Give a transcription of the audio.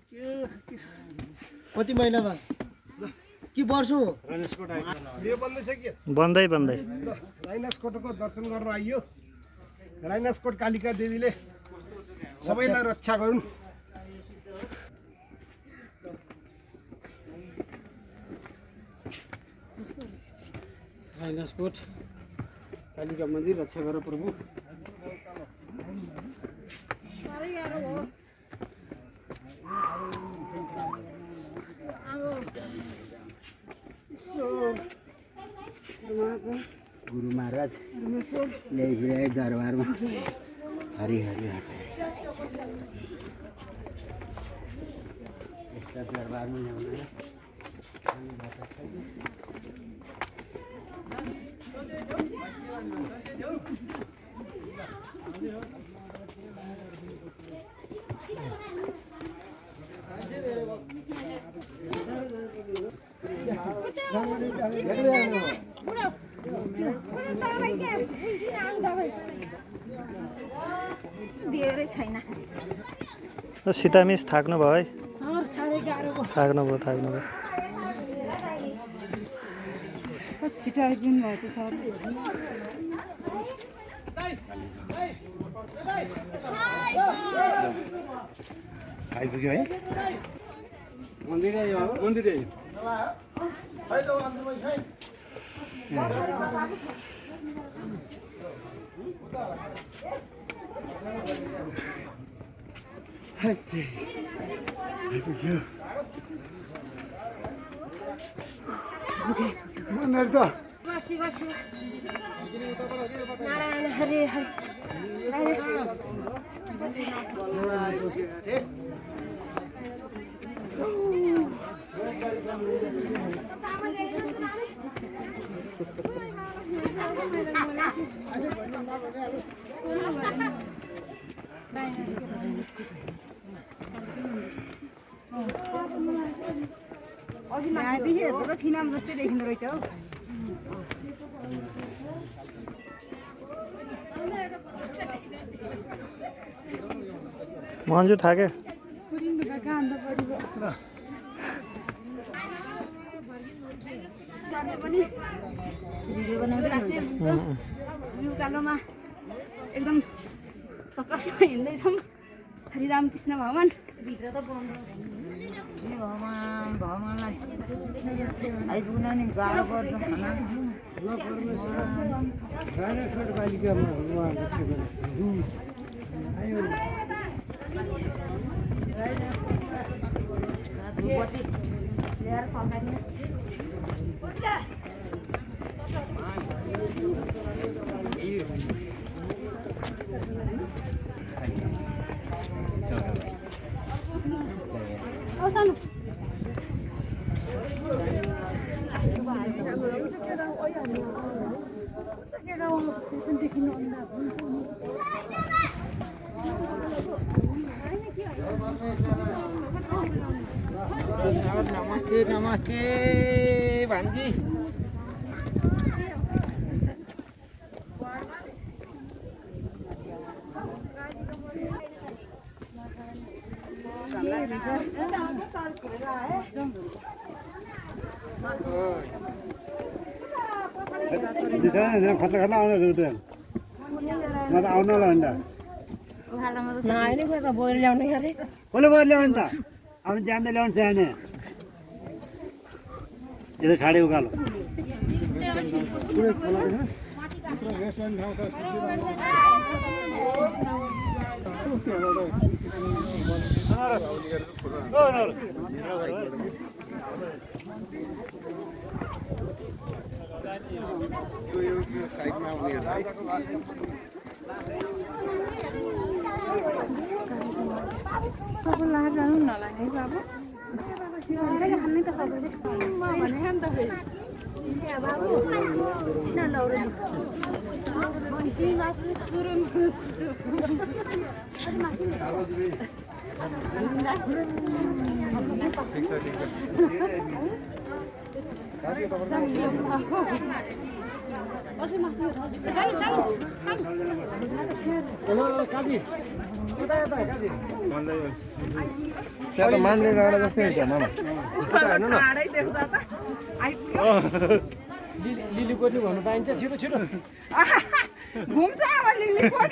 कति महिनामा कि वर्ष हो बन्दै राइनासकोटको दर्शन गर्न आइयो। राइनासकोट कालिका देवीले सबैलाई रक्षा गरून्। राइनासकोट कालिका मन्दिर रक्षा गर प्रभु। गुरु महाराज ल्याइपुर्याए दरबारमा हरि हरि यस्ता दरबारमा ल्याउन धेरै छैन। सीता मिस थाक्नु भयो है। सर साह्रै गाह्रो भयो। थाक्नु भयो छिटो आइदिनु भएछ सर। आइपुग्यो है मन्दिरै हो मन्दिरै। नारायण हरे हरे। यहाँदेखि हेर्दा त फिनाम जस्तै देखिँदो रहेछ हौ। मन्जु थाक्यो। भिडियो बनाउँदै हुनुहुन्छ। उकालोमा एकदम सक्कस हिँड्दैछौँ। हरि रामकृष्ण भगवान भित्र त भगवानलाई आइपुग्न नि गाह्रो पर्छ खाना। राइनासकोट कालिकामा नमस्ते नमस्ते भान्जी। खतरा खतरा आउँदैछ उता म त आउन होला नि त। नआउने कोही त बोएर ल्याउने अरे। कसले बोएर ल्याउने त? अब जान्दै ल्याउनु चाहिने यता छाडे उकालो। सबैलाई जानु नलाने बाबु। खाने त सबैले भने नि त फेरि बाबु किन लौरो भैँसी मासु चुरुम काजी त्यहाँ त मान्द्रे डाँडा जस्तै हुन्छ मामा लिली कोर्नी भन्नु पाइन्छ छिटो छिटो घुम्छ अब लिलीकोट